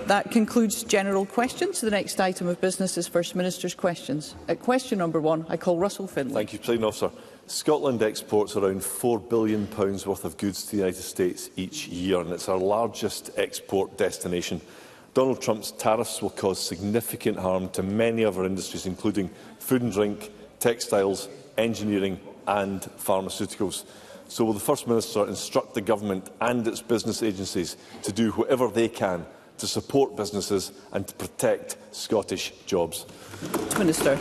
That concludes general questions. The next item of business is First Minister's questions. At question number 1, I call Russell Finlay. Thank you, Presiding Officer. Scotland exports around £4 billion worth of goods to the United States each year, and it's our largest export destination. Donald Trump's tariffs will cause significant harm to many of our industries, including food and drink, textiles, engineering and pharmaceuticals. So will the First Minister instruct the Government and its business agencies to do whatever they can to support businesses and to protect Scottish jobs? Minister.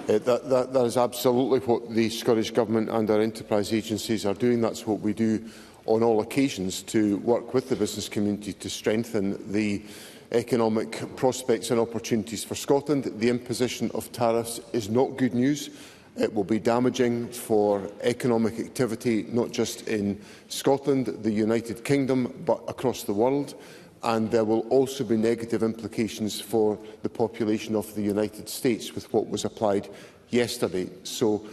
That is absolutely what the Scottish Government and our enterprise agencies are doing. That's what we do on all occasions, to work with the business community to strengthen the economic prospects and opportunities for Scotland. The imposition of tariffs is not good news. It will be damaging for economic activity, not just in Scotland, the United Kingdom, but across the world. And there will also be negative implications for the population of the United States with what was applied yesterday. So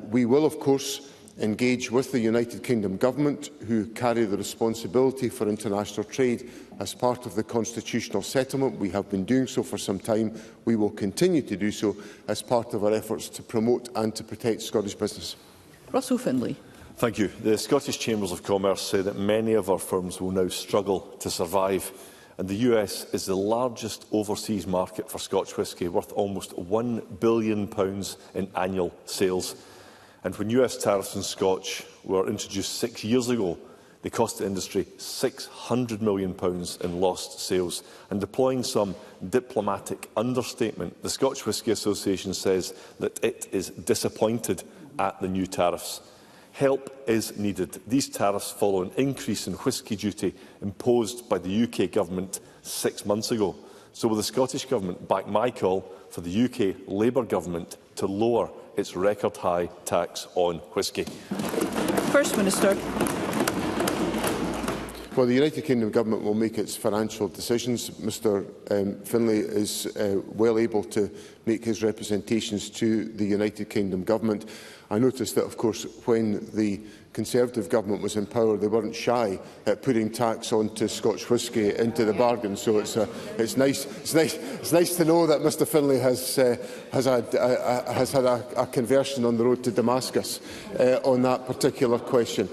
we will, of course, engage with the United Kingdom Government, who carry the responsibility for international trade as part of the constitutional settlement. We have been doing so for some time. We will continue to do so as part of our efforts to promote and to protect Scottish business. Russell Finlay. Thank you. The Scottish Chambers of Commerce say that many of our firms will now struggle to survive, and the US is the largest overseas market for Scotch whisky, worth almost £1 billion in annual sales. And when US tariffs on Scotch were introduced 6 years ago, they cost the industry £600 million in lost sales. And deploying some diplomatic understatement, the Scotch Whisky Association says that it is disappointed at the new tariffs. Help is needed. These tariffs follow an increase in whisky duty imposed by the UK Government 6 months ago. So will the Scottish Government back my call for the UK Labour Government to lower its record-high tax on whisky? First Minister. Well, the United Kingdom Government will make its financial decisions. Mr Finlay is well able to make his representations to the United Kingdom Government. I noticed that, of course, when the Conservative Government was in power, they weren't shy at putting tax onto Scotch whisky into the bargain. So it's nice to know that Mr Finlay has had a conversion on the road to Damascus on that particular question.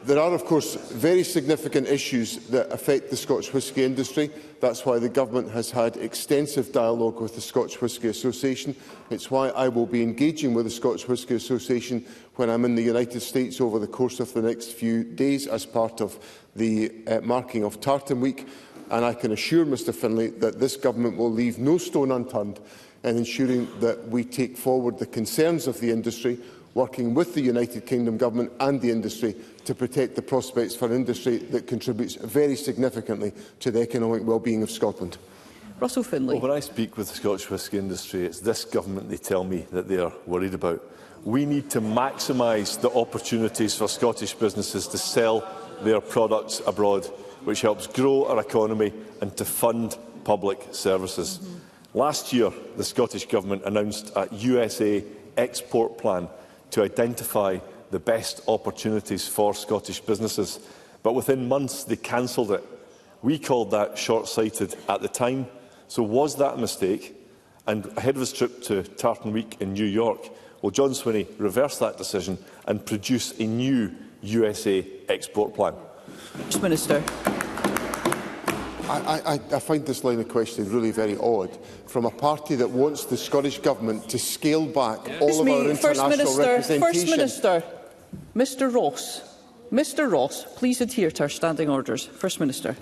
There are, of course, very significant issues that affect the Scotch whisky industry. That's why the Government has had extensive dialogue with the Scotch Whisky Association. It's why I will be engaging with the Scotch Whisky Association when I'm in the United States over the course of the next few days as part of the marking of Tartan Week. And I can assure Mr Finlay that this Government will leave no stone unturned in ensuring that we take forward the concerns of the industry, working with the United Kingdom Government and the industry to protect the prospects for an industry that contributes very significantly to the economic well-being of Scotland. Russell Finlay. Well, when I speak with the Scotch whisky industry, it's this Government they tell me that they are worried about. We need to maximise the opportunities for Scottish businesses to sell their products abroad, which helps grow our economy and to fund public services. Last year, the Scottish Government announced a USA export plan to identify the best opportunities for Scottish businesses. But within months, they cancelled it. We called that short-sighted at the time. So was that a mistake? And ahead of his trip to Tartan Week in New York, will John Swinney reverse that decision and produce a new USA export plan? First Minister. I find this line of questioning really very odd from a party that wants the Scottish Government to scale back all of our international representation. First Minister, Mr Ross, please adhere to our standing orders. First Minister.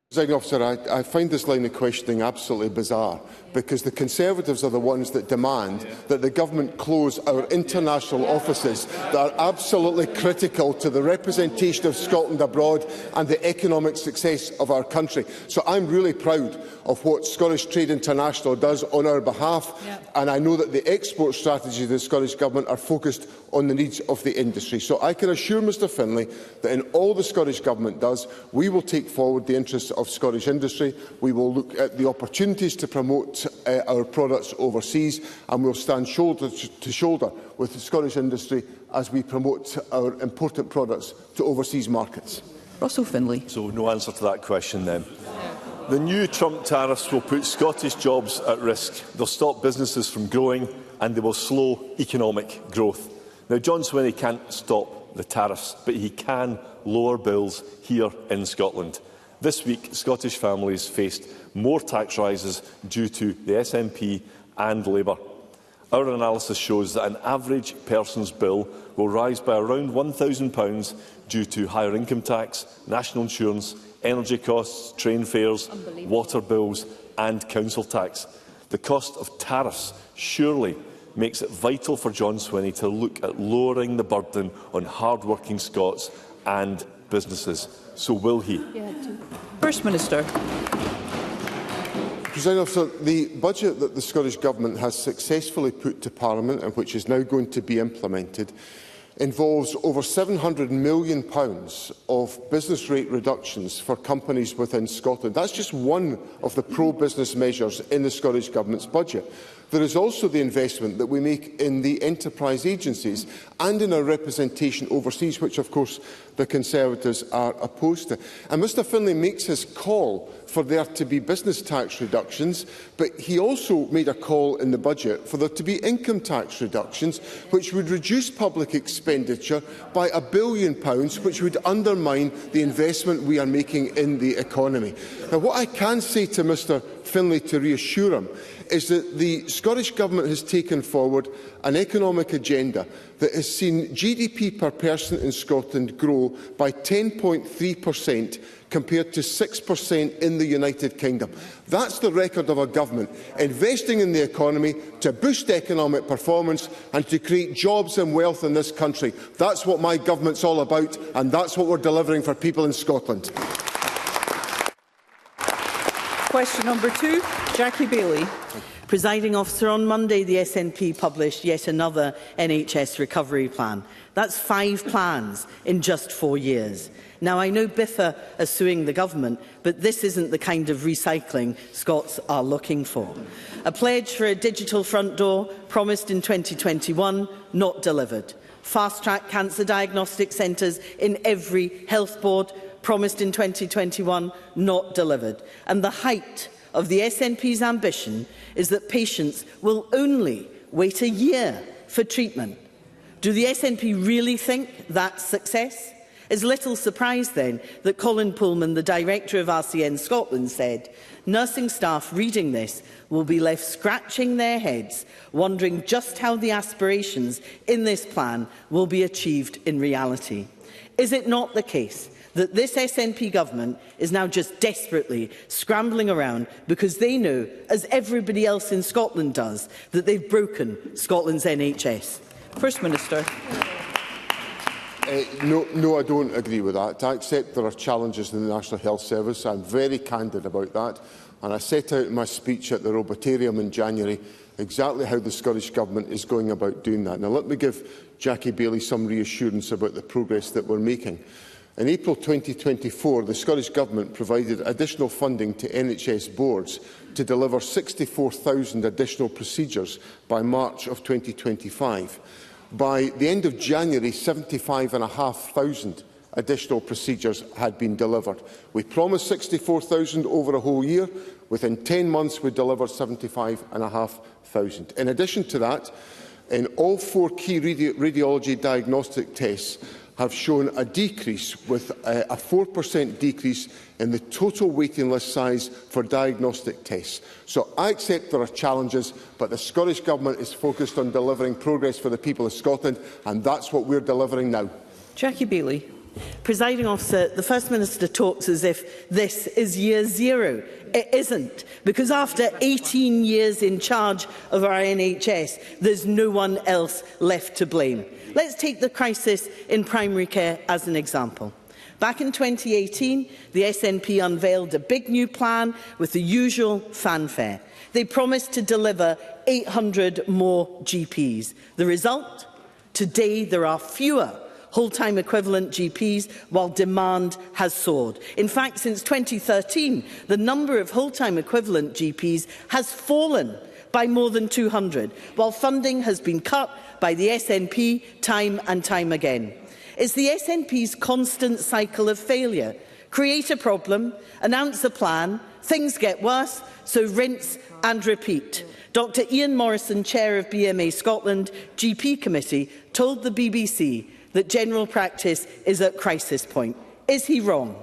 Presiding Officer, I find this line of questioning absolutely bizarre, because the Conservatives are the ones that demand that the Government close our international offices that are absolutely critical to the representation of Scotland abroad and the economic success of our country. So I'm really proud of what Scottish Trade International does on our behalf, and I know that the export strategy of the Scottish Government are focused on the needs of the industry. So I can assure Mr Finlay that in all the Scottish Government does, we will take forward the interests of Scottish industry. We will look at the opportunities to promote our products overseas, and we will stand shoulder to shoulder with the Scottish industry as we promote our important products to overseas markets. Russell Finlay. So no answer to that question then. The new Trump tariffs will put Scottish jobs at risk. They'll stop businesses from growing and they will slow economic growth. Now, John Swinney can't stop the tariffs, but he can lower bills here in Scotland. This week, Scottish families faced more tax rises due to the SNP and Labour. Our analysis shows that an average person's bill will rise by around £1,000 due to higher income tax, national insurance, energy costs, train fares, water bills and council tax. The cost of tariffs surely makes it vital for John Swinney to look at lowering the burden on hard-working Scots and businesses. So will he? First Minister. Presiding Officer, the budget that the Scottish Government has successfully put to Parliament and which is now going to be implemented involves over £700 million of business rate reductions for companies within Scotland. That's just one of the pro-business measures in the Scottish Government's budget. There is also the investment that we make in the enterprise agencies and in our representation overseas, which of course the Conservatives are opposed to. And Mr Finlay makes his call for there to be business tax reductions, but he also made a call in the budget for there to be income tax reductions, which would reduce public expenditure by £1 billion, which would undermine the investment we are making in the economy. Now, what I can say to Mr Finlay to reassure him is that the Scottish Government has taken forward an economic agenda that has seen GDP per person in Scotland grow by 10.3% compared to 6% in the United Kingdom. That's the record of a government investing in the economy to boost economic performance and to create jobs and wealth in this country. That's what my government's all about, and that's what we're delivering for people in Scotland. Question number 2, Jackie Baillie. Presiding Officer, on Monday the SNP published yet another NHS recovery plan. That's 5 plans in just 4 years. Now, I know Biffa are suing the government, but this isn't the kind of recycling Scots are looking for. A pledge for a digital front door promised in 2021, not delivered. Fast-track cancer diagnostic centres in every health board promised in 2021, not delivered. And the height of the SNP's ambition is that patients will only wait a year for treatment. Do the SNP really think that's success? It's little surprise then that Colin Pullman, the director of RCN Scotland, said nursing staff reading this will be left scratching their heads, wondering just how the aspirations in this plan will be achieved in reality. Is it not the case that this SNP government is now just desperately scrambling around because they know, as everybody else in Scotland does, that they've broken Scotland's NHS? First Minister. No, I don't agree with that. I accept there are challenges in the National Health Service. I'm very candid about that. And I set out in my speech at the Robotarium in January exactly how the Scottish Government is going about doing that. Now, let me give Jackie Baillie some reassurance about the progress that we're making. In April 2024, the Scottish Government provided additional funding to NHS boards to deliver 64,000 additional procedures by March of 2025. By the end of January, 75,500 additional procedures had been delivered. We promised 64,000 over a whole year. Within 10 months, we delivered 75,500. In addition to that, in all 4 key radiology diagnostic tests have shown a decrease, with a 4% decrease in the total waiting list size for diagnostic tests. So I accept there are challenges, but the Scottish Government is focused on delivering progress for the people of Scotland, and that's what we're delivering now. Jackie Baillie. Presiding Officer, the First Minister talks as if this is year 0. It isn't, because after 18 years in charge of our NHS, there's no one else left to blame. Let's take the crisis in primary care as an example. Back in 2018, the SNP unveiled a big new plan with the usual fanfare. They promised to deliver 800 more GPs. The result? Today there are fewer whole-time equivalent GPs, while demand has soared. In fact, since 2013, the number of whole-time equivalent GPs has fallen by more than 200, while funding has been cut by the SNP time and time again. is the SNP's constant cycle of failure. Create a problem, announce a plan, things get worse, so rinse and repeat. Dr Ian Morrison, chair of BMA Scotland GP Committee, told the BBC that general practice is at crisis point. Is he wrong?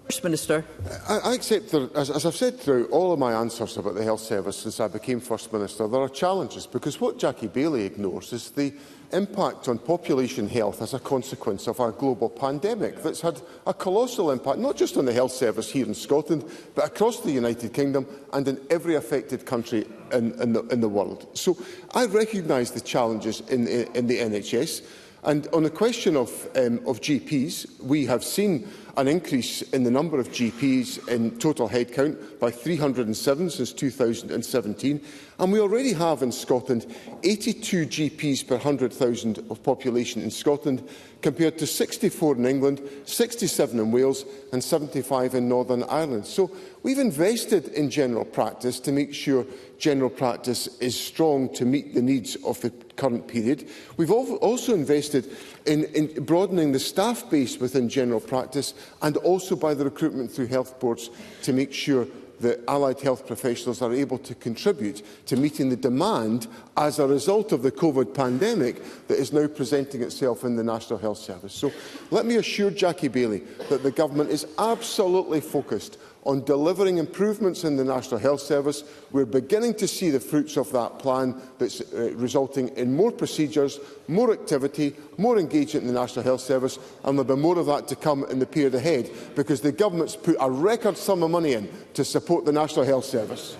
First Minister. I accept that, as I've said throughout all of my answers about the health service since I became First Minister, there are challenges, because what Jackie Baillie ignores is the impact on population health as a consequence of our global pandemic that's had a colossal impact, not just on the health service here in Scotland, but across the United Kingdom and in every affected country in the world. So I recognise the challenges in the NHS. And on the question of GPs, we have seen an increase in the number of GPs in total headcount by 307 since 2017, and we already have in Scotland 82 GPs per 100,000 of population in Scotland, compared to 64 in England, 67 in Wales and 75 in Northern Ireland. So we've invested in general practice to make sure general practice is strong to meet the needs of the current period. We've also invested in broadening the staff base within general practice, and also by the recruitment through health boards to make sure that allied health professionals are able to contribute to meeting the demand as a result of the COVID pandemic that is now presenting itself in the National Health Service. So let me assure Jackie Baillie that the Government is absolutely focused on delivering improvements in the National Health Service. We're beginning to see the fruits of that plan that's resulting in more procedures, more activity, more engagement in the National Health Service, and there'll be more of that to come in the period ahead, because the Government's put a record sum of money in to support the National Health Service.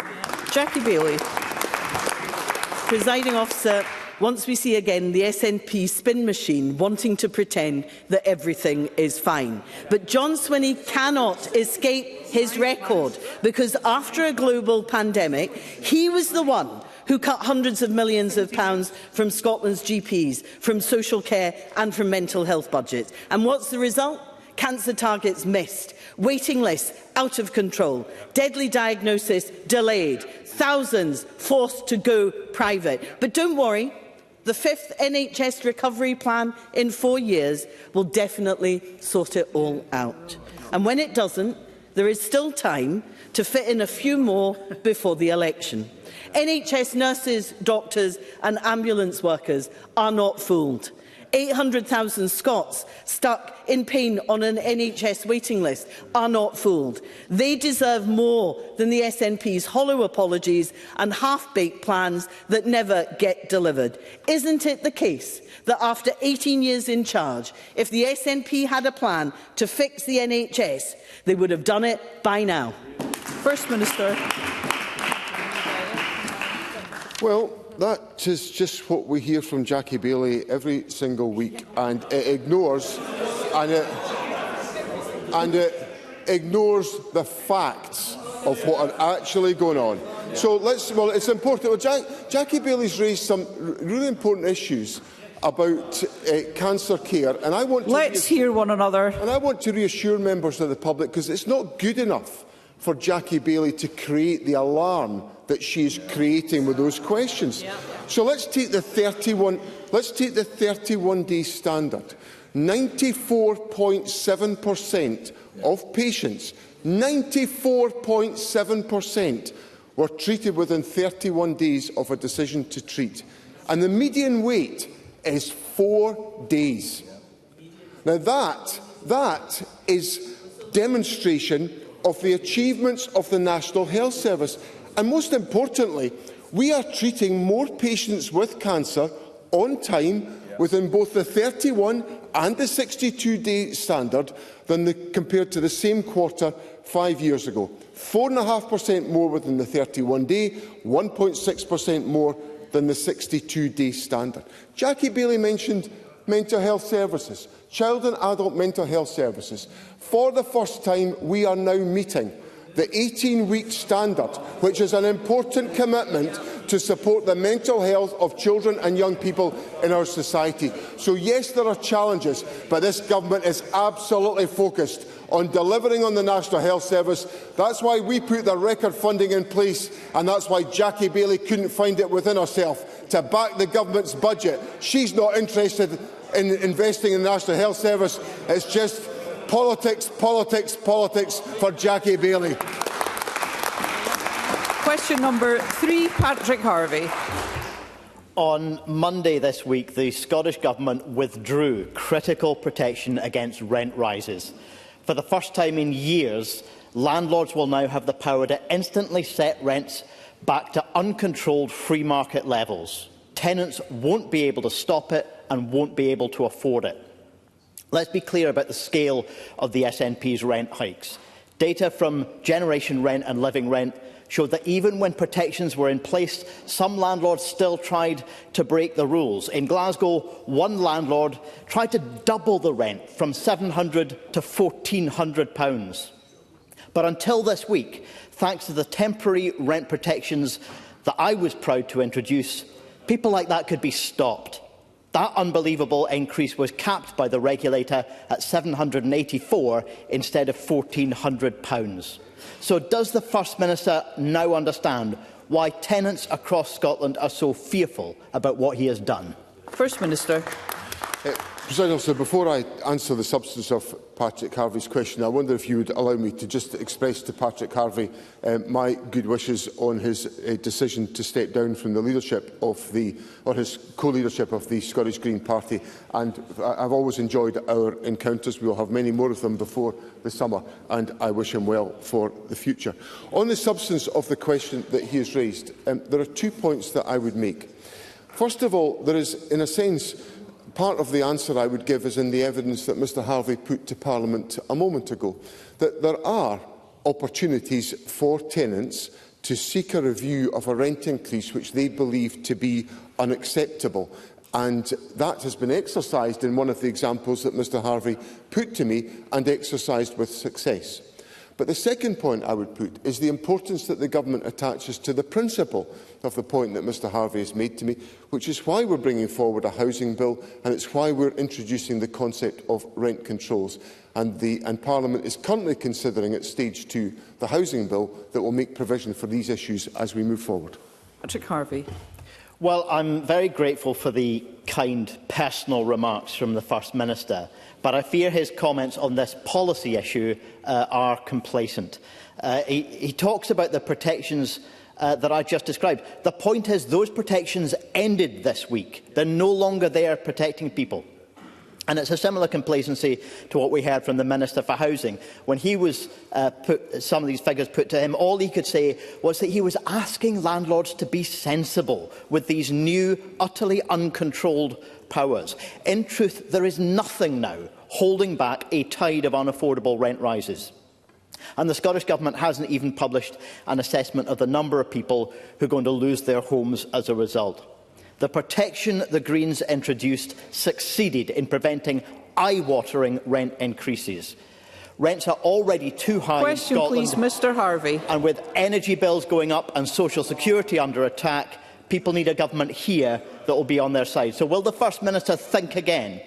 Jackie Baillie. Presiding Officer, once we see again the SNP spin machine wanting to pretend that everything is fine. But John Swinney cannot escape his record, because after a global pandemic, he was the one who cut hundreds of millions of pounds from Scotland's GPs, from social care and from mental health budgets. And what's the result? Cancer targets missed, waiting lists out of control, deadly diagnosis delayed, thousands forced to go private. But don't worry, the 5th NHS recovery plan in 4 years will definitely sort it all out. And when it doesn't, there is still time to fit in a few more before the election. NHS nurses, doctors and ambulance workers are not fooled. 800,000 Scots stuck in pain on an NHS waiting list are not fooled. They deserve more than the SNP's hollow apologies and half-baked plans that never get delivered. Isn't it the case that after 18 years in charge, if the SNP had a plan to fix the NHS, they would have done it by now? First Minister. Well, that is just what we hear from Jackie Baillie every single week, and it ignores the facts of what are actually going on. So it's important. Well, Jackie Baillie's raised some really important issues about cancer care, and I want to let's hear one another. And I want to reassure members of the public, because it's not good enough for Jackie Baillie to create the alarm that she is creating with those questions. Yeah. So let's take the 31-day standard. 94.7% of patients, 94.7%, were treated within 31 days of a decision to treat, and the median wait is 4 days. Now that is demonstration of the achievements of the National Health Service. And most importantly, we are treating more patients with cancer on time within both the 31 and the 62-day standard than compared to the same quarter 5 years ago. 4.5% more within the 31-day, 1.6% more than the 62-day standard. Jackie Baillie mentioned mental health services, child and adult mental health services. For the first time, we are now meeting the 18-week standard, which is an important commitment to support the mental health of children and young people in our society. So yes, there are challenges, but this government is absolutely focused on delivering on the National Health Service. That's why we put the record funding in place, and that's why Jackie Baillie couldn't find it within herself to back the government's budget. She's not interested in investing in the National Health Service. It's just politics, politics, politics for Jackie Baillie. Question number 3, Patrick Harvie. On Monday this week, the Scottish Government withdrew critical protection against rent rises. For the first time in years, landlords will now have the power to instantly set rents back to uncontrolled free market levels. Tenants won't be able to stop it and won't be able to afford it. Let's be clear about the scale of the SNP's rent hikes. Data from Generation Rent and Living Rent showed that even when protections were in place, some landlords still tried to break the rules. In Glasgow, one landlord tried to double the rent from £700 to £1,400. But until this week, thanks to the temporary rent protections that I was proud to introduce, people like that could be stopped. That unbelievable increase was capped by the regulator at £784 instead of £1,400. So does the First Minister now understand why tenants across Scotland are so fearful about what he has done? First Minister. President Officer, before I answer the substance of Patrick Harvie's question, I wonder if you would allow me to just express to Patrick Harvie my good wishes on his decision to step down from the leadership of his co-leadership of the Scottish Green Party. And I've always enjoyed our encounters. We will have many more of them before the summer, and I wish him well for the future. On the substance of the question that he has raised, there are 2 points that I would make. First of all, there is, in a sense, part of the answer I would give is in the evidence that Mr Harvie put to Parliament a moment ago, that there are opportunities for tenants to seek a review of a rent increase which they believe to be unacceptable. And that has been exercised in one of the examples that Mr Harvie put to me, and exercised with success. But the second point I would put is the importance that the Government attaches to the principle of the point that Mr Harvie has made to me, which is why we're bringing forward a housing bill, and it's why we're introducing the concept of rent controls. And Parliament is currently considering at stage 2 the housing bill that will make provision for these issues as we move forward. Patrick Harvie. Well, I'm very grateful for the kind personal remarks from the First Minister, but I fear his comments on this policy issue are complacent. He talks about the protections that I just described. The point is those protections ended this week. They're no longer there protecting people. And it's a similar complacency to what we heard from the Minister for Housing. When he was some of these figures put to him, all he could say was that he was asking landlords to be sensible with these new, utterly uncontrolled powers. In truth, there is nothing now holding back a tide of unaffordable rent rises. And the Scottish Government hasn't even published an assessment of the number of people who are going to lose their homes as a result. The protection the Greens introduced succeeded in preventing eye-watering rent increases. Rents are already too high in Scotland. Question, please, Mr Harvie. And with energy bills going up and social security under attack, people need a government here that will be on their side. So will the First Minister think again?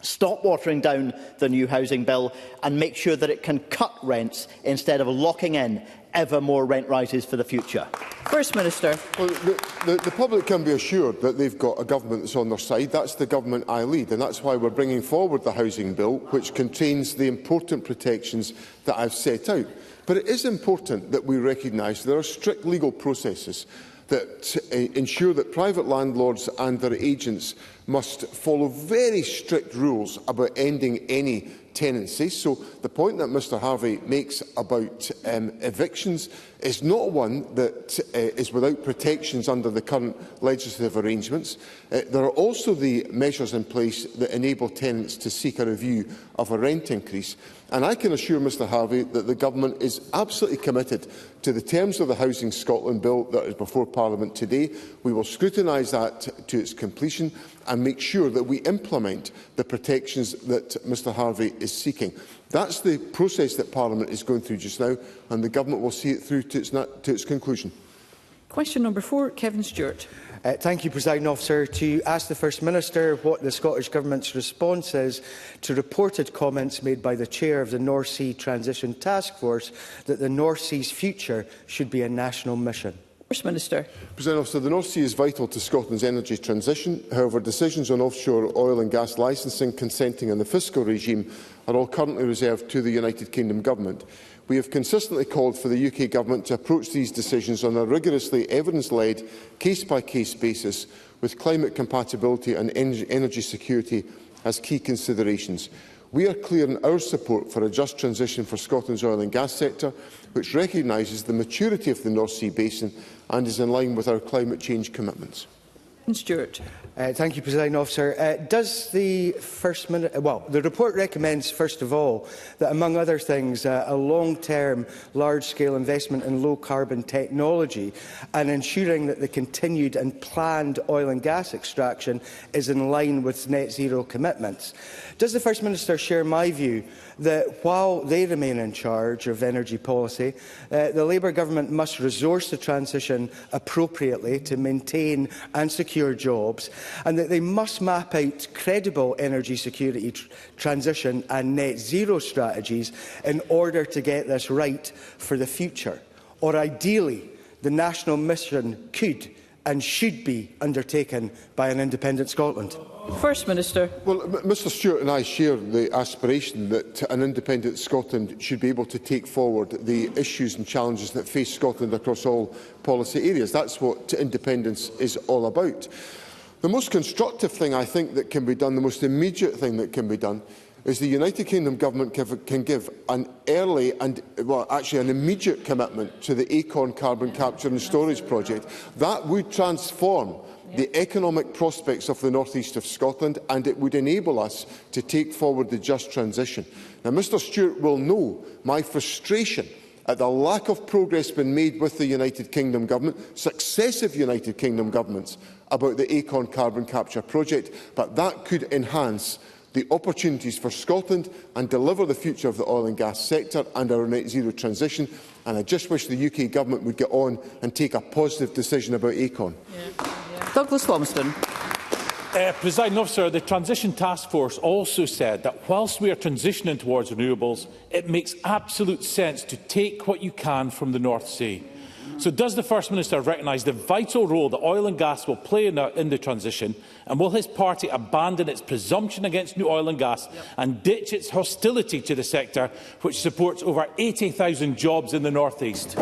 Stop watering down the new housing bill and make sure that it can cut rents instead of locking in ever more rent rises for the future. First Minister. Well, the public can be assured that they've got a government that's on their side. That's the government I lead, and that's why we're bringing forward the housing bill, which contains the important protections that I've set out. But it is important that we recognise there are strict legal processes that ensure that private landlords and their agents must follow very strict rules about ending any tenancy. So the point that Mr Harvie makes about evictions is not one that is without protections under the current legislative arrangements. There are also the measures in place that enable tenants to seek a review of a rent increase. And I can assure Mr Harvie that the Government is absolutely committed to the terms of the Housing Scotland Bill that is before Parliament today. We will scrutinise that to its completion and make sure that we implement the protections that Mr Harvie is seeking. That's the process that Parliament is going through just now, and the Government will see it through to its conclusion. Question number 4, Kevin Stewart. Thank you, Presiding Officer. To ask the First Minister what the Scottish Government's response is to reported comments made by the Chair of the North Sea Transition Task Force that the North Sea's future should be a national mission. First Minister. Presiding Officer, the North Sea is vital to Scotland's energy transition. However, decisions on offshore oil and gas licensing, consenting and the fiscal regime are all currently reserved to the United Kingdom Government. We have consistently called for the UK Government to approach these decisions on a rigorously evidence-led, case-by-case basis, with climate compatibility and energy security as key considerations. We are clear in our support for a just transition for Scotland's oil and gas sector, which recognises the maturity of the North Sea Basin and is in line with our climate change commitments. Stewart. Thank you, Presiding Officer. Does the First Minister... Well, the report recommends, first of all, that, among other things, a long-term, large-scale investment in low-carbon technology and ensuring that the continued and planned oil and gas extraction is in line with net-zero commitments. Does the First Minister share my view that, while they remain in charge of energy policy, the Labour Government must resource the transition appropriately to maintain and secure jobs, and that they must map out credible energy security transition and net zero strategies in order to get this right for the future? Or ideally, the national mission could and should be undertaken by an independent Scotland? First Minister. Well, Mr Stewart and I share the aspiration that an independent Scotland should be able to take forward the issues and challenges that face Scotland across all policy areas. That's what independence is all about. The most constructive thing I think that can be done, the most immediate thing that can be done, is the United Kingdom Government can give an early and, well, actually an immediate commitment to the Acorn carbon capture and storage project. That would transform the economic prospects of the North East of Scotland, and it would enable us to take forward the just transition. Now, Mr Stewart will know my frustration at the lack of progress being made with the United Kingdom Government, successive United Kingdom governments, about the Acorn carbon capture project, but that could enhance the opportunities for Scotland and deliver the future of the oil and gas sector and our net zero transition. And I just wish the UK Government would get on and take a positive decision about Acorn. Douglas Lumsden. Presiding Officer, the Transition Task Force also said that whilst we are transitioning towards renewables, it makes absolute sense to take what you can from the North Sea. So does the First Minister recognise the vital role that oil and gas will play in the transition, and will his party abandon its presumption against new oil and gas and ditch its hostility to the sector, which supports over 80,000 jobs in the North East?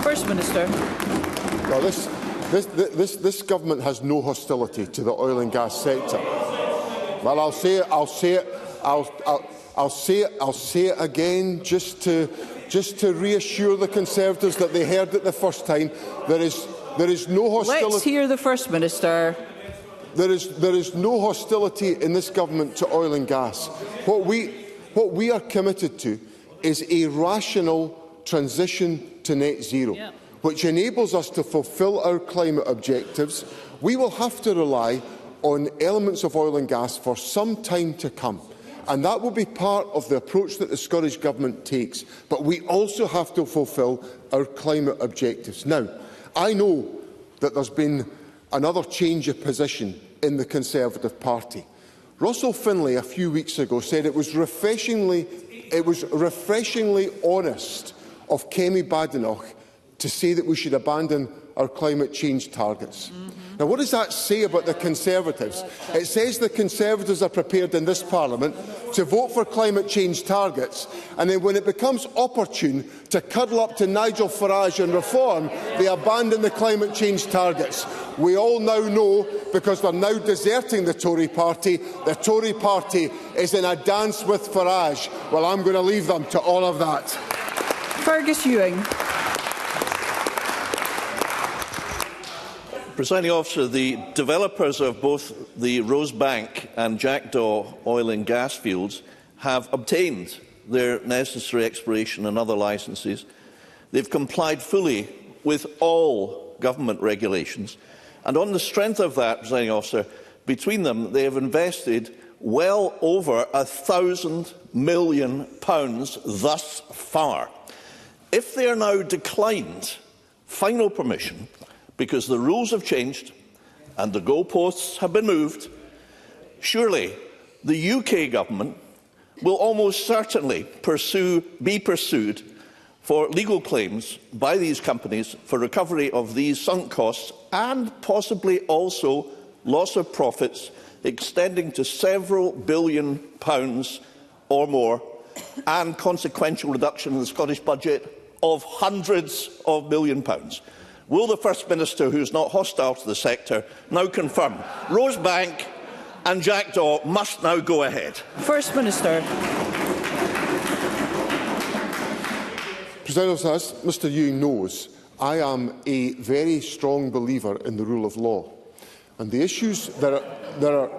First Minister. Well, this government has no hostility to the oil and gas sector. Well, I'll say it again, just to reassure the Conservatives that they heard it the first time. There is no hostility. Let's hear the First Minister. There is no hostility in this government to oil and gas. What we are committed to is a rational transition to net zero, which enables us to fulfil our climate objectives. We will have to rely on elements of oil and gas for some time to come. And that will be part of the approach that the Scottish Government takes. But we also have to fulfil our climate objectives. Now, I know that there's been another change of position in the Conservative Party. Russell Finlay a few weeks ago said it was refreshingly honest of Kemi Badenoch to say that we should abandon our climate change targets. Now, what does that say about the Conservatives? It says the Conservatives are prepared in this Parliament to vote for climate change targets, and then when it becomes opportune to cuddle up to Nigel Farage and reform, they abandon the climate change targets. We all now know, because they're now deserting the Tory party is in a dance with Farage. Well, I'm going to leave them to all of that. Fergus Ewing. Presiding Officer, the developers of both the Rosebank and Jackdaw oil and gas fields have obtained their necessary exploration and other licences. They've complied fully with all government regulations. And on the strength of that, Presiding Officer, between them they have invested well over £1,000 million thus far. If they are now declined final permission because the rules have changed and the goalposts have been moved, surely the UK government will almost certainly be pursued for legal claims by these companies for recovery of these sunk costs and possibly also loss of profits extending to several billion pounds or more, and consequential reduction in the Scottish budget of hundreds of million pounds. Will the First Minister, who is not hostile to the sector, now confirm Rosebank and Jackdaw must now go ahead? First Minister. President Officer, as Mr Ewing knows, I am a very strong believer in the rule of law. And the issues there are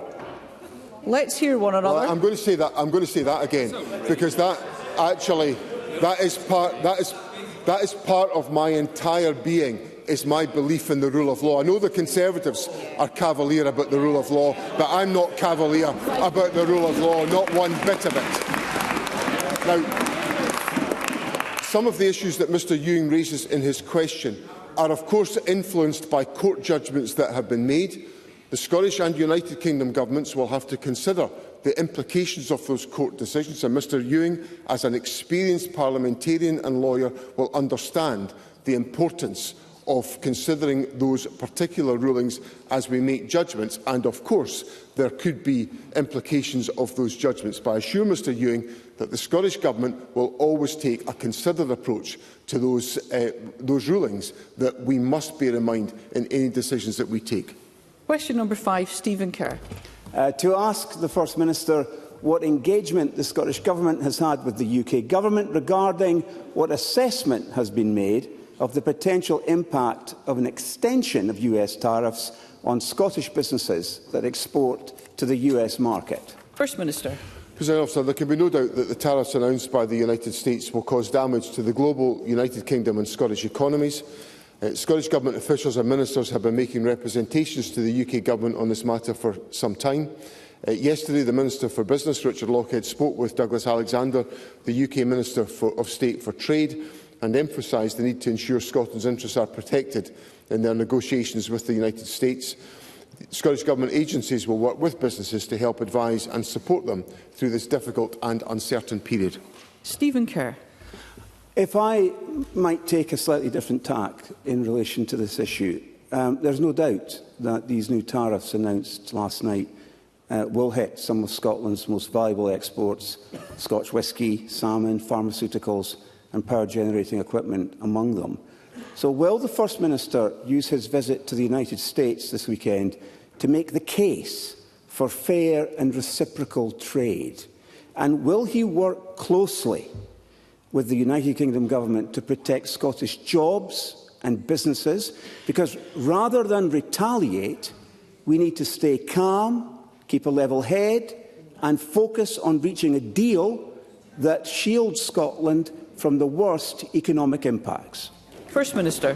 Let's hear one another. Well, I'm going to say that again, because that is part of my entire being, is my belief in the rule of law. I know the Conservatives are cavalier about the rule of law, but I'm not cavalier about the rule of law, not one bit of it. Now, some of the issues that Mr Ewing raises in his question are of course influenced by court judgments that have been made. The Scottish and United Kingdom governments will have to consider the implications of those court decisions, and Mr Ewing, as an experienced parliamentarian and lawyer, will understand the importance of considering those particular rulings as we make judgments, and of course there could be implications of those judgments. But I assure Mr Ewing that the Scottish Government will always take a considered approach to those rulings that we must bear in mind in any decisions that we take. Question number 5, Stephen Kerr. To ask the First Minister what engagement the Scottish Government has had with the UK Government regarding what assessment has been made of the potential impact of an extension of US tariffs on Scottish businesses that export to the US market. First Minister. President Officer, there can be no doubt that the tariffs announced by the United States will cause damage to the global United Kingdom and Scottish economies. Scottish Government officials and ministers have been making representations to the UK Government on this matter for some time. Yesterday, the Minister for Business, Richard Lockhead, spoke with Douglas Alexander, the UK Minister of State for Trade, and emphasised the need to ensure Scotland's interests are protected in their negotiations with the United States. Scottish Government agencies will work with businesses to help advise and support them through this difficult and uncertain period. Stephen Kerr. If I might take a slightly different tack in relation to this issue, there's no doubt that these new tariffs announced last night will hit some of Scotland's most valuable exports: Scotch whisky, salmon, pharmaceuticals and power-generating equipment among them. So will the First Minister use his visit to the United States this weekend to make the case for fair and reciprocal trade? And will he work closely with the United Kingdom Government to protect Scottish jobs and businesses? Because rather than retaliate, we need to stay calm, keep a level head and focus on reaching a deal that shields Scotland from the worst economic impacts. First Minister.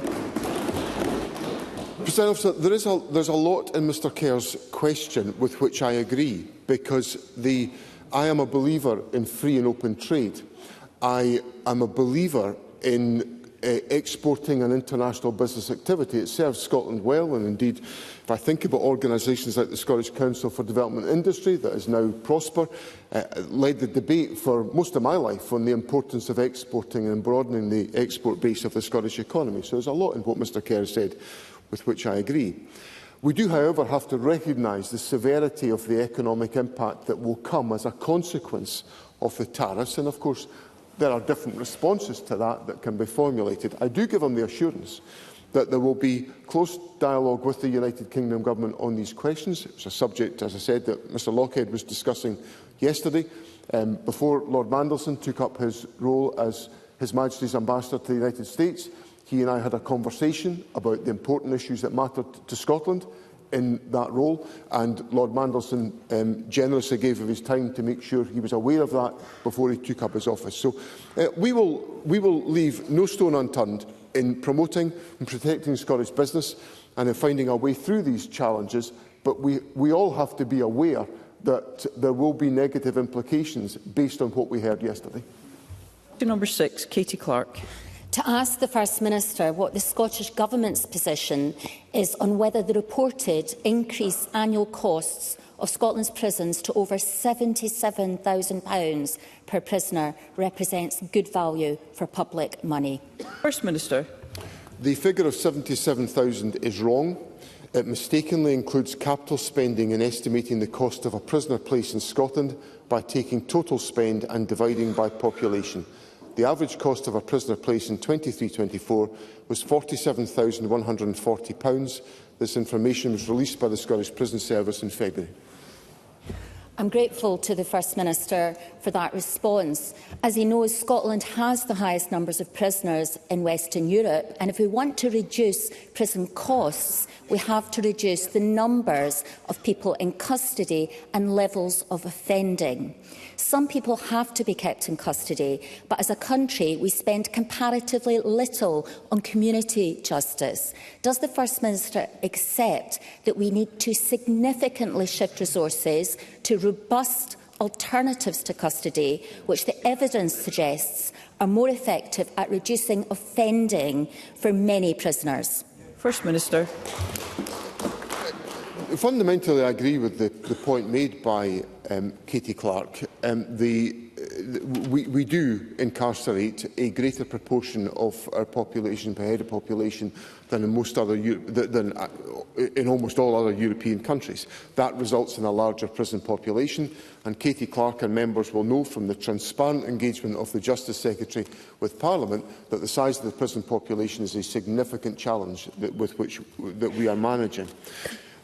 President Officer, there's a lot in Mr Kerr's question with which I agree, because I am a believer in free and open trade. I am a believer in exporting and international business activity. It serves Scotland well, and indeed, if I think about organisations like the Scottish Council for Development Industry, that is now Prosper, led the debate for most of my life on the importance of exporting and broadening the export base of the Scottish economy. So there's a lot in what Mr Kerr said with which I agree. We do, however, have to recognise the severity of the economic impact that will come as a consequence of the tariffs, and of course there are different responses to that can be formulated. I do give him the assurance that there will be close dialogue with the United Kingdom Government on these questions. It was a subject, as I said, that Mr Lockhead was discussing yesterday. Before Lord Mandelson took up his role as His Majesty's Ambassador to the United States, he and I had a conversation about the important issues that mattered to Scotland in that role, and Lord Mandelson generously gave of his time to make sure he was aware of that before he took up his office. So we will leave no stone unturned in promoting and protecting Scottish business and in finding our way through these challenges, but we all have to be aware that there will be negative implications based on what we heard yesterday. Number 6, Katie Clark. to ask the First Minister what the Scottish Government's position is on whether the reported increased annual costs of Scotland's prisons to over £77,000 per prisoner represents good value for public money. First Minister. The figure of £77,000 is wrong. It mistakenly includes capital spending in estimating the cost of a prisoner place in Scotland by taking total spend and dividing by population. The average cost of a prisoner place in 23-24 was £47,140. This information was released by the Scottish Prison Service in February. I'm grateful to the First Minister for that response. As he knows, Scotland has the highest numbers of prisoners in Western Europe, and if we want to reduce prison costs, we have to reduce the numbers of people in custody and levels of offending. Some people have to be kept in custody, but as a country we spend comparatively little on community justice. Does the First Minister accept that we need to significantly shift resources to robust alternatives to custody, which the evidence suggests are more effective at reducing offending for many prisoners? First Minister. Fundamentally, I agree with the point made by Katie Clark. We do incarcerate a greater proportion of our population per head of population than in almost all other European countries. That results in a larger prison population, and Katie Clark and members will know from the transparent engagement of the Justice Secretary with Parliament that the size of the prison population is a significant challenge that we are managing.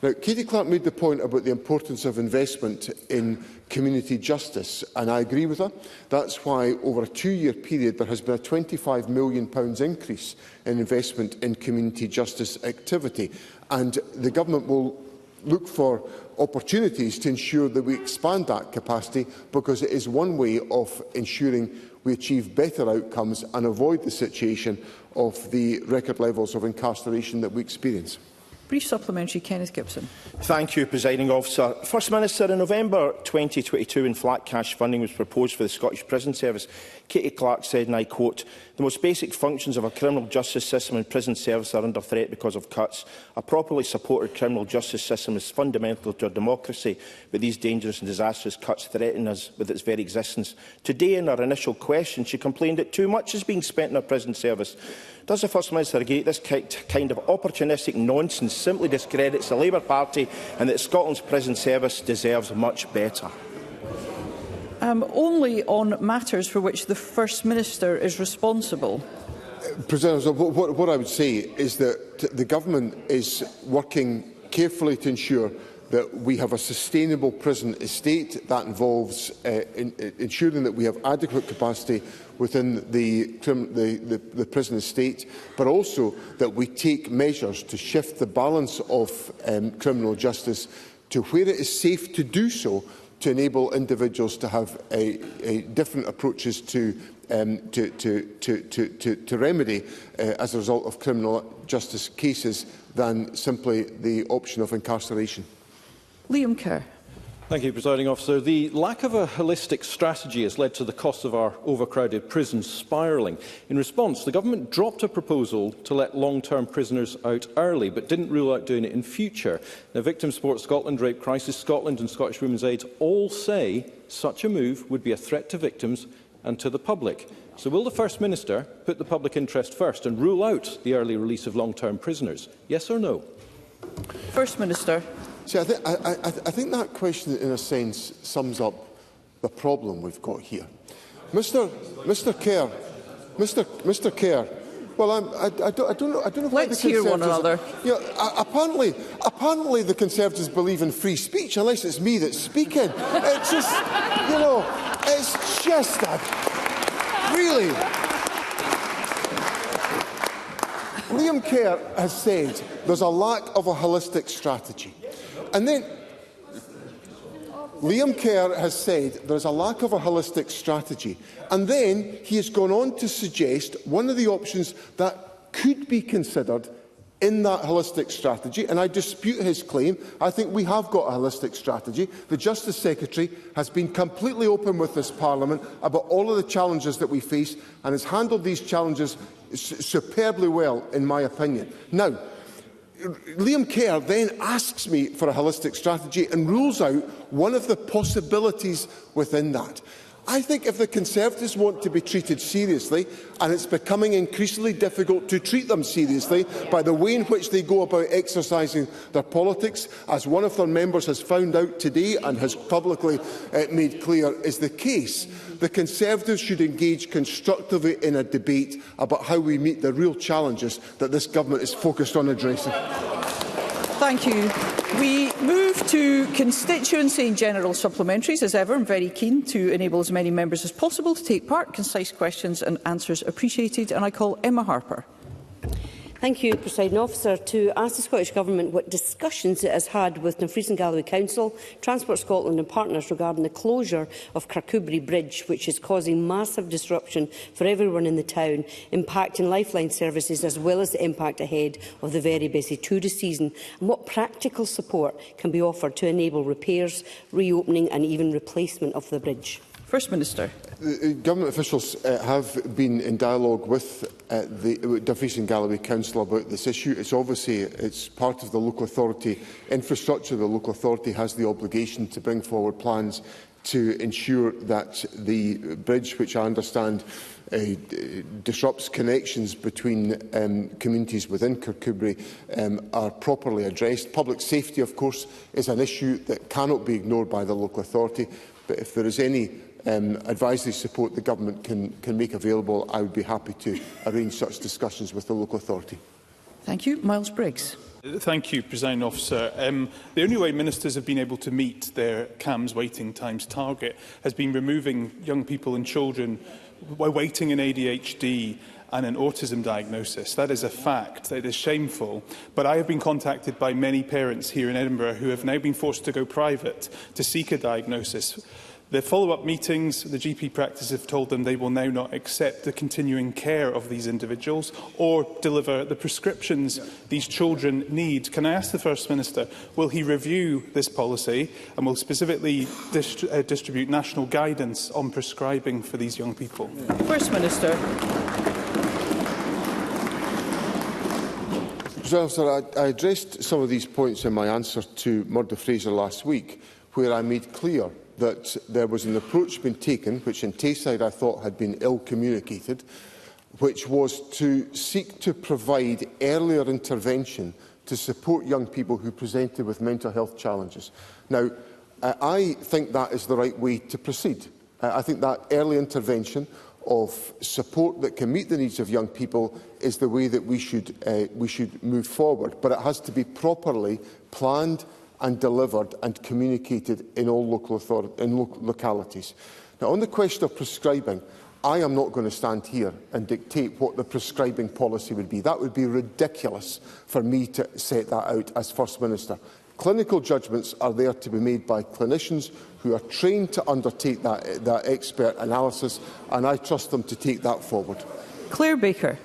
Now, Katie Clark made the point about the importance of investment in community justice, and I agree with her. That's why, over a 2-year period, there has been a £25 million increase in investment in community justice activity, and the Government will look for opportunities to ensure that we expand that capacity, because it is one way of ensuring we achieve better outcomes and avoid the situation of the record levels of incarceration that we experience. Brief supplementary, Kenneth Gibson. Thank you, Presiding Officer. First Minister, in November 2022, when flat cash funding was proposed for the Scottish Prison Service, Katie Clark said, and I quote, "The most basic functions of a criminal justice system and prison service are under threat because of cuts. A properly supported criminal justice system is fundamental to our democracy, but these dangerous and disastrous cuts threaten us with its very existence." Today, in her initial question, she complained that too much is being spent in our prison service. Does the First Minister agree that this kind of opportunistic nonsense simply discredits the Labour Party and that Scotland's prison service deserves much better? Only on matters for which the First Minister is responsible. President, what I would say is that the Government is working carefully to ensure that we have a sustainable prison estate. That involves ensuring that we have adequate capacity within the prison estate, but also that we take measures to shift the balance of criminal justice to where it is safe to do so, to enable individuals to have different approaches to remedy as a result of criminal justice cases than simply the option of incarceration. Liam Kerr. Thank you, Presiding Officer. The lack of a holistic strategy has led to the cost of our overcrowded prisons spiralling. In response, the Government dropped a proposal to let long-term prisoners out early, but didn't rule out doing it in future. Now, Victim Support Scotland, Rape Crisis Scotland and Scottish Women's Aid all say such a move would be a threat to victims and to the public. So will the First Minister put the public interest first and rule out the early release of long-term prisoners? Yes or no? First Minister. See, I think that question, in a sense, sums up the problem we've got here. Mr. Kerr. Well, I don't know why Let's hear one another. You know, apparently, the Conservatives believe in free speech, unless it's me that's speaking. It's just, you know, it's just a really. Liam Kerr has said there's a lack of a holistic strategy. And then Liam Kerr has said there's a lack of a holistic strategy. And then he has gone on to suggest one of the options that could be considered in that holistic strategy, and I dispute his claim. I think we have got a holistic strategy. The Justice Secretary has been completely open with this Parliament about all of the challenges that we face and has handled these challenges superbly well, in my opinion. Now, Liam Kerr then asks me for a holistic strategy and rules out one of the possibilities within that. I think if the Conservatives want to be treated seriously, and it's becoming increasingly difficult to treat them seriously by the way in which they go about exercising their politics, as one of their members has found out today and has publicly made clear is the case, the Conservatives should engage constructively in a debate about how we meet the real challenges that this government is focused on addressing. Thank you. We move to constituency and general supplementaries. As ever, I'm very keen to enable as many members as possible to take part. Concise questions and answers appreciated. And I call Emma Harper. Thank you, Presiding Officer. To ask the Scottish Government what discussions it has had with Dumfries and Galloway Council, Transport Scotland and partners regarding the closure of Kirkcudbright Bridge, which is causing massive disruption for everyone in the town, impacting lifeline services as well as the impact ahead of the very busy tourist season, and what practical support can be offered to enable repairs, reopening and even replacement of the bridge. First Minister. Government officials have been in dialogue with the Dumfries and Galloway Council about this issue. It's part of the local authority infrastructure. The local authority has the obligation to bring forward plans to ensure that the bridge, which I understand disrupts connections between communities within Kirkcudbright, are properly addressed. Public safety, of course, is an issue that cannot be ignored by the local authority, but if there is any advisory support the Government can make available, I would be happy to arrange such discussions with the local authority. Thank you. Miles Briggs. Thank you, Presiding Officer. The only way ministers have been able to meet their CAMS waiting times target has been removing young people and children waiting an ADHD and an autism diagnosis. That is a fact. It is shameful. But I have been contacted by many parents here in Edinburgh who have now been forced to go private to seek a diagnosis. The follow-up meetings, the GP practice have told them they will now not accept the continuing care of these individuals or deliver the prescriptions these children need. Can I ask the First Minister, will he review this policy and will specifically distribute national guidance on prescribing for these young people? First Minister. I addressed some of these points in my answer to Murdo Fraser last week, where I made clear that there was an approach being taken, which in Tayside I thought had been ill communicated, which was to seek to provide earlier intervention to support young people who presented with mental health challenges. Now, I think that is the right way to proceed. I think that early intervention of support that can meet the needs of young people is the way that we should move forward. But it has to be properly planned and delivered and communicated in all localities. Now, on the question of prescribing, I am not going to stand here and dictate what the prescribing policy would be. That would be ridiculous for me to set that out as First Minister. Clinical judgments are there to be made by clinicians who are trained to undertake that expert analysis, and I trust them to take that forward. Claire Baker.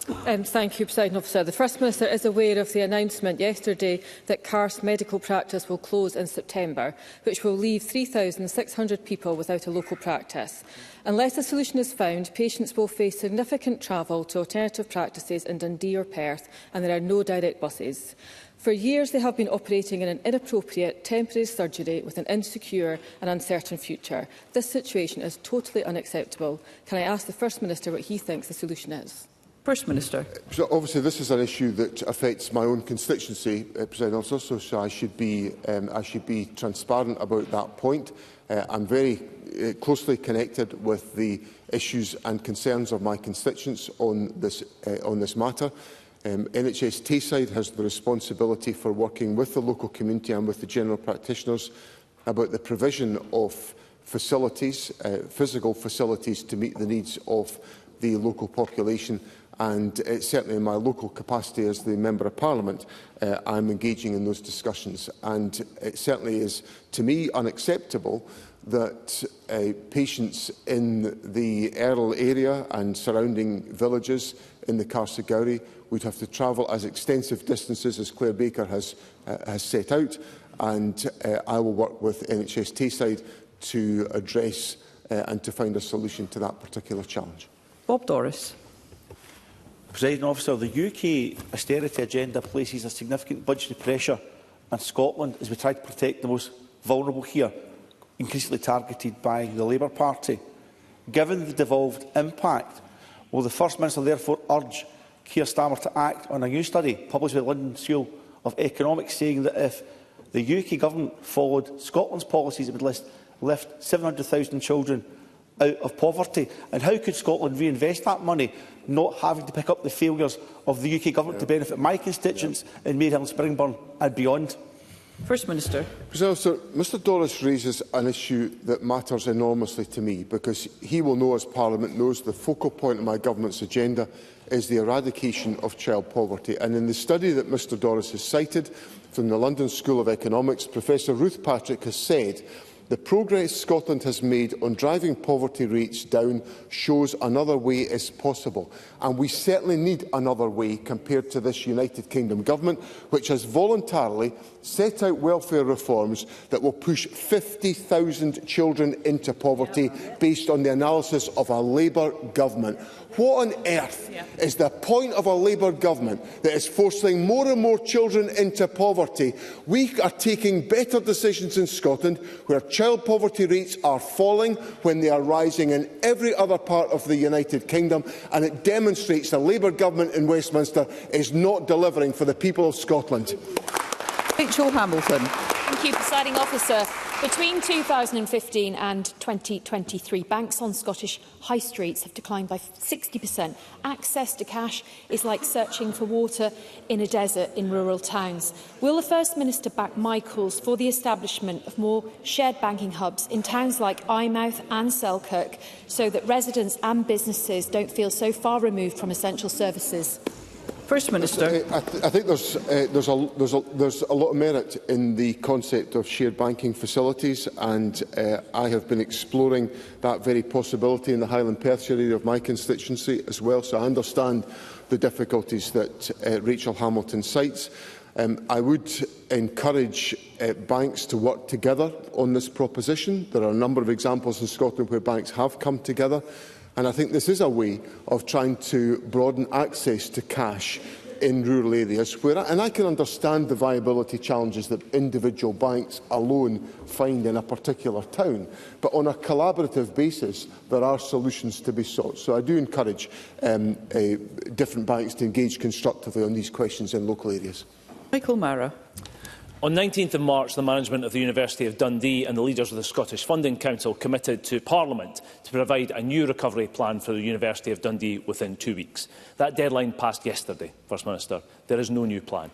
Thank you, Presiding Officer. The First Minister is aware of the announcement yesterday that Carse Medical Practice will close in September, which will leave 3,600 people without a local practice. Unless a solution is found, patients will face significant travel to alternative practices in Dundee or Perth, and there are no direct buses. For years, they have been operating in an inappropriate temporary surgery with an insecure and uncertain future. This situation is totally unacceptable. Can I ask the First Minister what he thinks the solution is? First Minister. So obviously, this is an issue that affects my own constituency, President Officer, so I should be transparent about that point. I'm very closely connected with the issues and concerns of my constituents on this matter. NHS Tayside has the responsibility for working with the local community and with the general practitioners about the provision of facilities, physical facilities, to meet the needs of the local population. And certainly in my local capacity as the Member of Parliament, I'm engaging in those discussions. And it certainly is, to me, unacceptable that patients in the Errol area and surrounding villages in the Carsagowrie would have to travel as extensive distances as Claire Baker has set out. And I will work with NHS Tayside to address and to find a solution to that particular challenge. Bob Doris. Presiding Officer, the UK austerity agenda places a significant budgetary pressure on Scotland as we try to protect the most vulnerable here, increasingly targeted by the Labour Party. Given the devolved impact, will the First Minister therefore urge Keir Starmer to act on a new study published by the London School of Economics saying that if the UK Government followed Scotland's policies, it would lift 700,000 children out of poverty? And how could Scotland reinvest that money, not having to pick up the failures of the UK Government to benefit my constituents in Mayhill and Springburn and beyond? First Minister. Mr Doris raises an issue that matters enormously to me, because he will know, as Parliament knows, the focal point of my government's agenda is the eradication of child poverty. And in the study that Mr Doris has cited from the London School of Economics, Professor Ruth Patrick has said the progress Scotland has made on driving poverty rates down shows another way is possible. And we certainly need another way compared to this United Kingdom Government, which has voluntarily set out welfare reforms that will push 50,000 children into poverty based on the analysis of a Labour Government. What on earth is the point of a Labour Government that is forcing more and more children into poverty? We are taking better decisions in Scotland, where child poverty rates are falling when they are rising in every other part of the United Kingdom, and it demonstrates the Labour Government in Westminster is not delivering for the people of Scotland. Rachel Hamilton. Thank you, Presiding Officer. Between 2015 and 2023, banks on Scottish high streets have declined by 60%. Access to cash is like searching for water in a desert in rural towns. Will the First Minister back my calls for the establishment of more shared banking hubs in towns like Eyemouth and Selkirk, so that residents and businesses don't feel so far removed from essential services? First Minister. I think there's a lot of merit in the concept of shared banking facilities, and I have been exploring that very possibility in the Highland Perthshire area of my constituency as well, so I understand the difficulties that Rachel Hamilton cites. I would encourage banks to work together on this proposition. There are a number of examples in Scotland where banks have come together. And I think this is a way of trying to broaden access to cash in rural areas, and I can understand the viability challenges that individual banks alone find in a particular town. But on a collaborative basis, there are solutions to be sought. So I do encourage different banks to engage constructively on these questions in local areas. Michael Mara. On 19 March, the management of the University of Dundee and the leaders of the Scottish Funding Council committed to Parliament to provide a new recovery plan for the University of Dundee within 2 weeks. That deadline passed yesterday, First Minister. There is no new plan.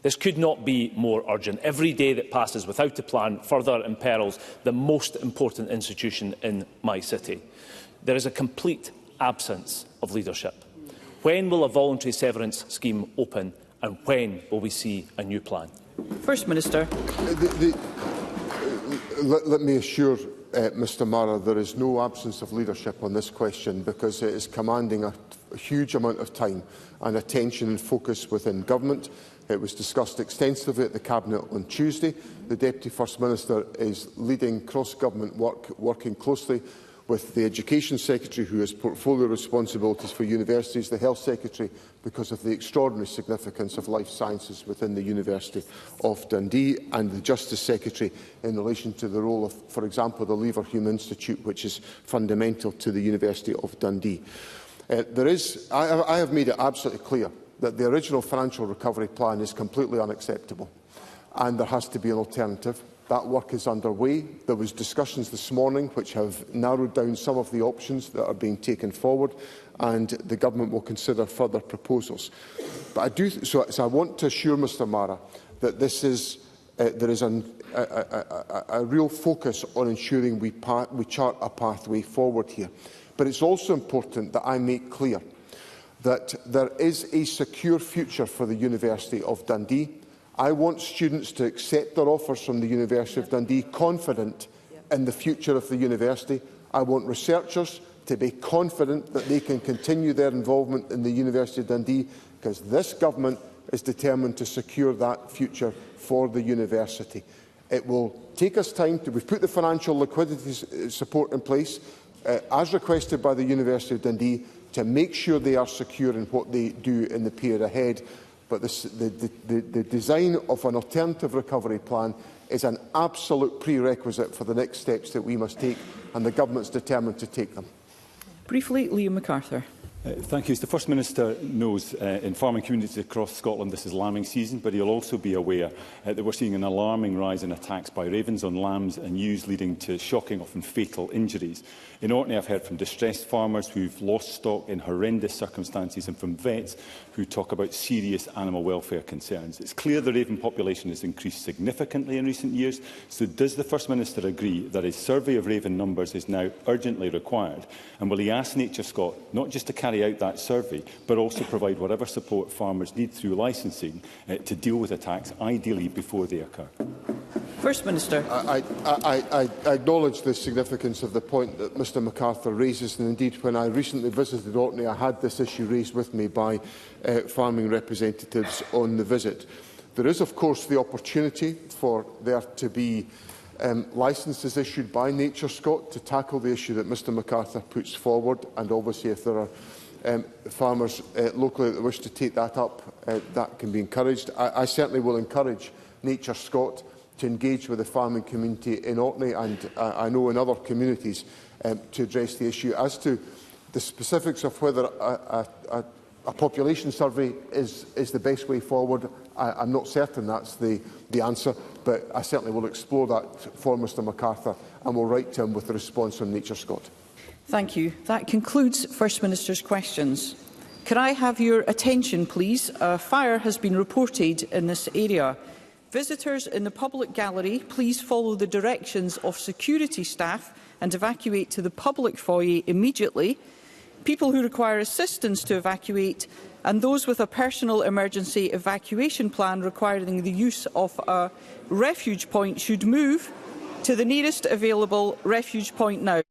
This could not be more urgent. Every day that passes without a plan further imperils the most important institution in my city. There is a complete absence of leadership. When will a voluntary severance scheme open, and when will we see a new plan? First Minister. Let me assure Mr Mara there is no absence of leadership on this question, because it is commanding a huge amount of time and attention and focus within government. It was discussed extensively at the Cabinet on Tuesday. The Deputy First Minister is leading cross-government work, working closely with the Education Secretary, who has portfolio responsibilities for universities, the Health Secretary, because of the extraordinary significance of life sciences within the University of Dundee, and the Justice Secretary in relation to the role of, for example, the Leverhulme Institute, which is fundamental to the University of Dundee. I have made it absolutely clear that the original financial recovery plan is completely unacceptable, and there has to be an alternative. That work is underway. There was discussions this morning which have narrowed down some of the options that are being taken forward, and the Government will consider further proposals. But I want to assure Mr Mara that there is a real focus on ensuring we chart a pathway forward here. But it's also important that I make clear that there is a secure future for the University of Dundee. I want students to accept their offers from the University of Dundee confident in the future of the university. I want researchers to be confident that they can continue their involvement in the University of Dundee, because this government is determined to secure that future for the university. It will take us time. We've put the financial liquidity support in place, as requested by the University of Dundee, to make sure they are secure in what they do in the period ahead. But the design of an alternative recovery plan is an absolute prerequisite for the next steps that we must take, and the Government is determined to take them. Briefly, Liam MacArthur. Thank you. As the First Minister knows, in farming communities across Scotland this is lambing season, but he'll also be aware that we're seeing an alarming rise in attacks by ravens on lambs and ewes, leading to shocking, often fatal injuries. In Orkney, I've heard from distressed farmers who've lost stock in horrendous circumstances, and from vets who talk about serious animal welfare concerns. It's clear the raven population has increased significantly in recent years, so does the First Minister agree that a survey of raven numbers is now urgently required? And will he ask Nature Scot not just to carry out that survey, but also provide whatever support farmers need through licensing to deal with attacks, ideally before they occur? First Minister. I acknowledge the significance of the point that Mr MacArthur raises, and indeed when I recently visited Orkney I had this issue raised with me by farming representatives on the visit. There is of course the opportunity for there to be licences issued by Nature Scot to tackle the issue that Mr MacArthur puts forward, and obviously if there are farmers locally that wish to take that up, that can be encouraged. I certainly will encourage Nature Scot to engage with the farming community in Orkney, and I know in other communities, to address the issue. As to the specifics of whether a population survey is the best way forward, I'm not certain that's the answer, but I certainly will explore that for Mr MacArthur and will write to him with a response from Nature Scot. Thank you. That concludes First Minister's questions. Can I have your attention, please? A fire has been reported in this area. Visitors in the public gallery, please follow the directions of security staff and evacuate to the public foyer immediately. People who require assistance to evacuate and those with a personal emergency evacuation plan requiring the use of a refuge point should move to the nearest available refuge point now.